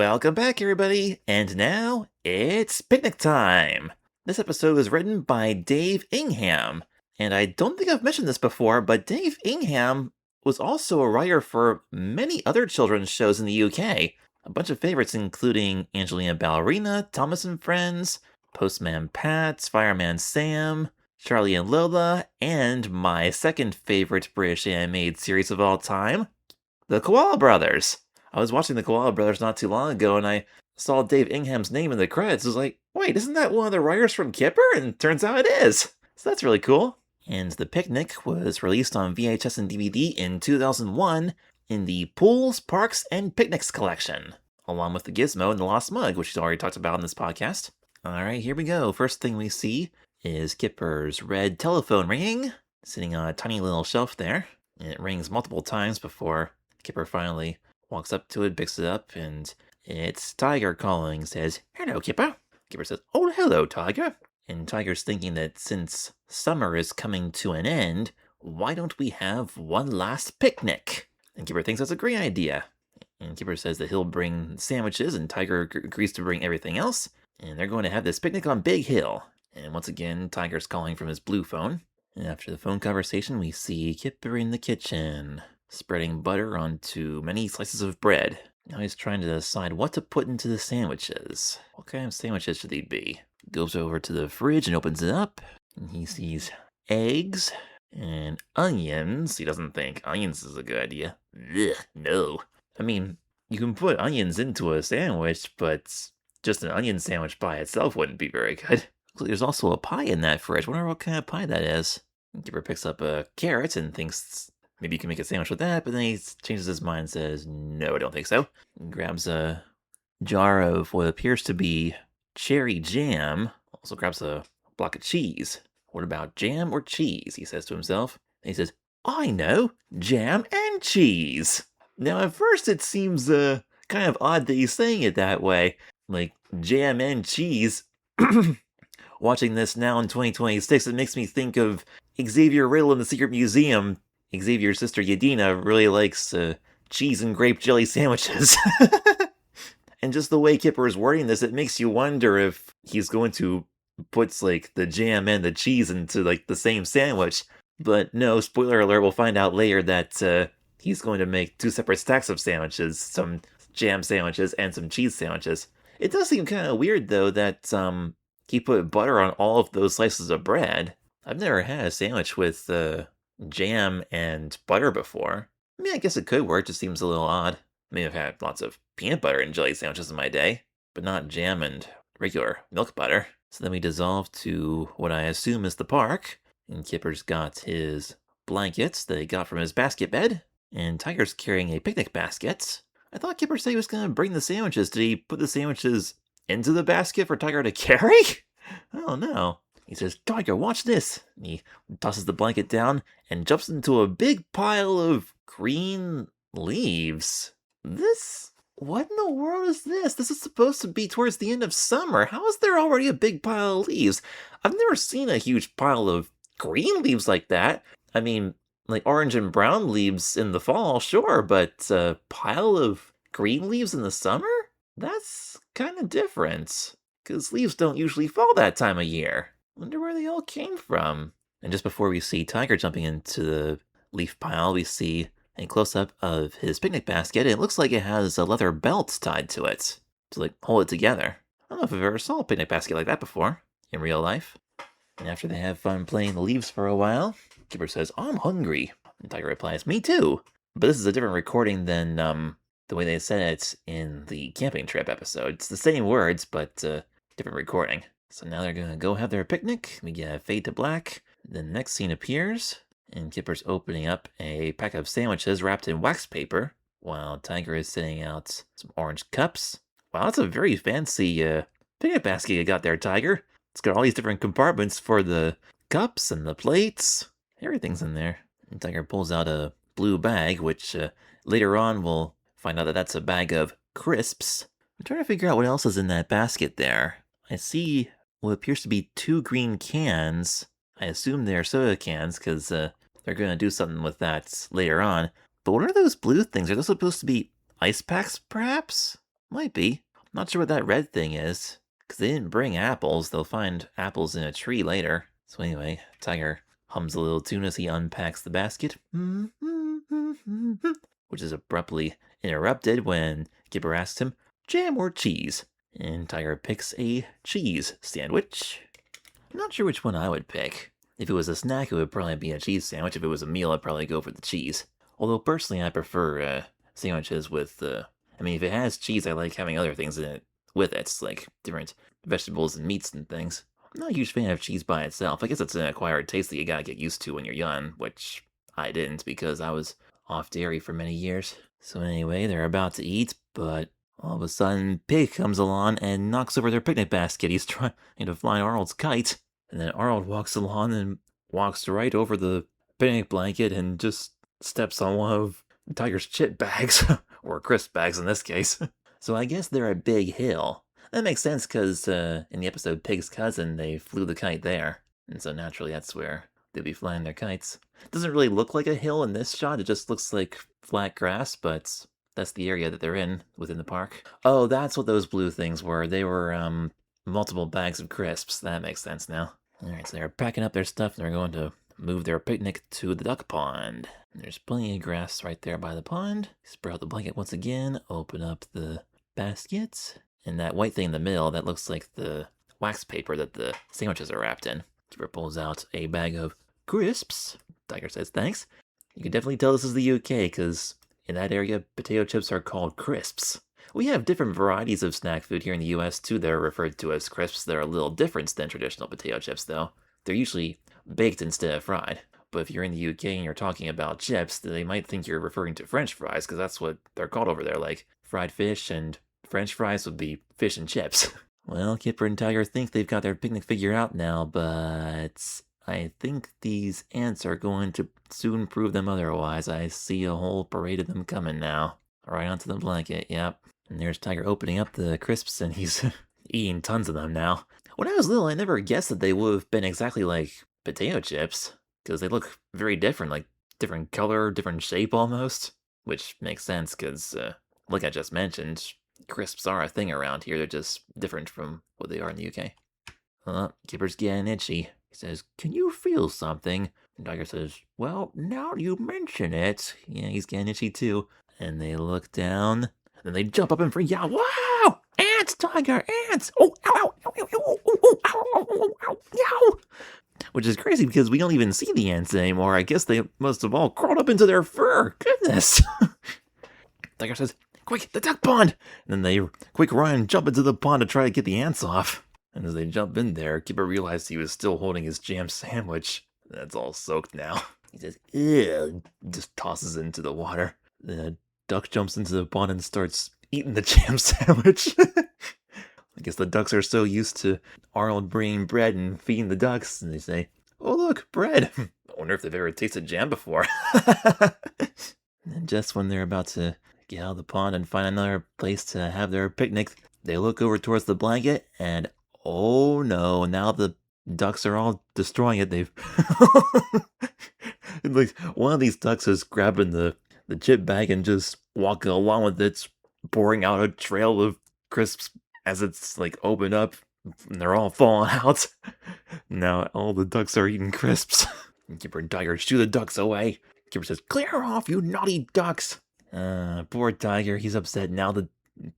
Welcome back, everybody, and now it's picnic time! This episode was written by Dave Ingham, and I don't think I've mentioned this before, but Dave Ingham was also a writer for many other children's shows in the UK. A bunch of favorites including Angelina Ballerina, Thomas and Friends, Postman Pat, Fireman Sam, Charlie and Lola, and my second favorite British animated series of all time, The Koala Brothers. I was watching The Koala Brothers not too long ago, and I saw Dave Ingham's name in the credits. I was like, wait, isn't that one of the writers from Kipper? And turns out it is. So that's really cool. And The Picnic was released on VHS and DVD in 2001 in the Pools, Parks, and Picnics collection, along with the Gizmo and the Lost Mug, which we've already talked about in this podcast. Alright, here we go. First thing we see is Kipper's red telephone ringing, sitting on a tiny little shelf there. And it rings multiple times before Kipper finally walks up to it, picks it up, and it's Tiger calling, says, "Hello, Kipper." Kipper says, "Oh, hello, Tiger." And Tiger's thinking that since summer is coming to an end, why don't we have one last picnic? And Kipper thinks that's a great idea. And Kipper says that he'll bring sandwiches, and Tiger agrees to bring everything else, and they're going to have this picnic on Big Hill. And once again, Tiger's calling from his blue phone. And after the phone conversation, we see Kipper in the kitchen, spreading butter onto many slices of bread. Now he's trying to decide what to put into the sandwiches. What kind of sandwiches should they be? Goes over to the fridge and opens it up, and he sees eggs and onions. He doesn't think onions is a good idea. Ugh, no. I mean, you can put onions into a sandwich, but just an onion sandwich by itself wouldn't be very good. Looks like there's also a pie in that fridge. Wonder what kind of pie that is. Kipper picks up a carrot and thinks maybe you can make a sandwich with that, but then he changes his mind and says, no, I don't think so. And grabs a jar of what appears to be cherry jam. Also grabs a block of cheese. What about jam or cheese? He says to himself. And he says, I know, jam and cheese. Now at first it seems kind of odd that he's saying it that way. Like, jam and cheese. Watching this now in 2026, it makes me think of Xavier Riddle in the Secret Museum. Xavier's sister Yadina really likes cheese and grape jelly sandwiches. And just the way Kipper is wording this, it makes you wonder if he's going to put like the jam and the cheese into like the same sandwich. But no, spoiler alert, we'll find out later that he's going to make two separate stacks of sandwiches, some jam sandwiches and some cheese sandwiches. It does seem kind of weird though that he put butter on all of those slices of bread. I've never had a sandwich with jam and butter before. I mean, I guess it could work, just seems a little odd. I mean, I've had lots of peanut butter and jelly sandwiches in my day, but not jam and regular milk butter. So then we dissolve to what I assume is the park, and Kipper's got his blankets that he got from his basket bed, and Tiger's carrying a picnic basket. I thought Kipper said he was going to bring the sandwiches. Did he put the sandwiches into the basket for Tiger to carry? Oh no. He says, Tiger, watch this. And he tosses the blanket down and jumps into a big pile of green leaves. What in the world is this? This is supposed to be towards the end of summer. How is there already a big pile of leaves? I've never seen a huge pile of green leaves like that. I mean, like orange and brown leaves in the fall, sure, but a pile of green leaves in the summer? That's kind of different, because leaves don't usually fall that time of year. Wonder where they all came from. And just before we see Tiger jumping into the leaf pile, we see a close-up of his picnic basket. It looks like it has a leather belt tied to it to like hold it together. I don't know if I've ever saw a picnic basket like that before in real life. And after they have fun playing the leaves for a while, Kipper says, I'm hungry. And Tiger replies, me too. But this is a different recording than the way they said it in the camping trip episode. It's the same words, but different recording. So now they're gonna go have their picnic. We get a fade to black. The next scene appears, and Kipper's opening up a pack of sandwiches wrapped in wax paper, while Tiger is setting out some orange cups. Wow, that's a very fancy picnic basket you got there, Tiger. It's got all these different compartments for the cups and the plates. Everything's in there. And Tiger pulls out a blue bag, which later on we'll find out that that's a bag of crisps. I'm trying to figure out what else is in that basket there. I see what appears to be 2 green cans. I assume they're soda cans because they're going to do something with that later on. But what are those blue things? Are those supposed to be ice packs, perhaps? Might be. Not sure what that red thing is. Because they didn't bring apples. They'll find apples in a tree later. So anyway, Tiger hums a little tune as he unpacks the basket. Which is abruptly interrupted when Kipper asks him, jam or cheese? And Tiger picks a cheese sandwich. I'm not sure which one I would pick. If it was a snack, it would probably be a cheese sandwich. If it was a meal, I'd probably go for the cheese. Although personally, I prefer sandwiches with I mean, if it has cheese, I like having other things in it with it, like different vegetables and meats and things. I'm not a huge fan of cheese by itself. I guess it's an acquired taste that you gotta get used to when you're young, which I didn't because I was off dairy for many years. So anyway, they're about to eat, but all of a sudden, Pig comes along and knocks over their picnic basket. He's trying to fly Arnold's kite, and then Arnold walks along and walks right over the picnic blanket and just steps on one of Tiger's chip bags, or crisp bags in this case. So I guess they're a big hill. That makes sense because in the episode Pig's Cousin, they flew the kite there. And so naturally that's where they'll be flying their kites. It doesn't really look like a hill in this shot, it just looks like flat grass, but that's the area that they're in within the park. Oh, that's what those blue things were. They were multiple bags of crisps. That makes sense now. Alright, so they're packing up their stuff and they're going to move their picnic to the duck pond. There's plenty of grass right there by the pond. Spread out the blanket once again, open up the basket, and that white thing in the middle, that looks like the wax paper that the sandwiches are wrapped in. Kipper pulls out a bag of crisps. Tiger says thanks. You can definitely tell this is the UK, because in that area, potato chips are called crisps. We have different varieties of snack food here in the US too that are referred to as crisps. They're a little different than traditional potato chips though. They're usually baked instead of fried. But if you're in the UK and you're talking about chips, they might think you're referring to French fries, because that's what they're called over there, like fried fish, and French fries would be fish and chips. Well, Kipper and Tiger think they've got their picnic figured out now, but I think these ants are going to soon prove them otherwise. I see a whole parade of them coming now. Right onto the blanket, yep. And there's Tiger opening up the crisps, and he's eating tons of them now. When I was little, I never guessed that they would have been exactly like potato chips, because they look very different, like different color, different shape almost. Which makes sense, because, like I just mentioned, crisps are a thing around here. They're just different from what they are in the UK. Kipper's getting itchy. He says, can you feel something? And Tiger says, well, now you mention it. Yeah, he's getting itchy too. And they look down, and then they jump up and freak out. Wow! Ants, Tiger, ants! Oh, ow, ow, ow, ow, ow, ow, ow, ow, ow, ow, ow. Which is crazy because we don't even see the ants anymore. I guess they must have all crawled up into their fur. Goodness. Tiger says, quick, the duck pond! And then they quick run and jump into the pond to try to get the ants off. And as they jump in there, Kipper realized he was still holding his jam sandwich. That's all soaked now. He says, ew, just tosses it into the water. The duck jumps into the pond and starts eating the jam sandwich. I guess the ducks are so used to Arnold bringing bread and feeding the ducks, and they say, oh look, bread. I wonder if they've ever tasted jam before. And just when they're about to get out of the pond and find another place to have their picnic, they look over towards the blanket, and oh no, now the ducks are all destroying it. They've like one of these ducks is grabbing the chip bag and just walking along with it, pouring out a trail of crisps as it's like opened up, and they're all falling out. Now all the ducks are eating crisps. And Kipper and Tiger shoo the ducks away. Kipper says, clear off, you naughty ducks! Poor Tiger, he's upset now. The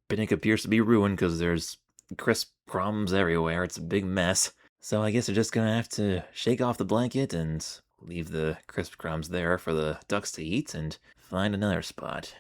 picnic appears to be ruined because there's crisp crumbs everywhere. It's a big mess. So I guess they're just gonna have to shake off the blanket and leave the crisp crumbs there for the ducks to eat and find another spot.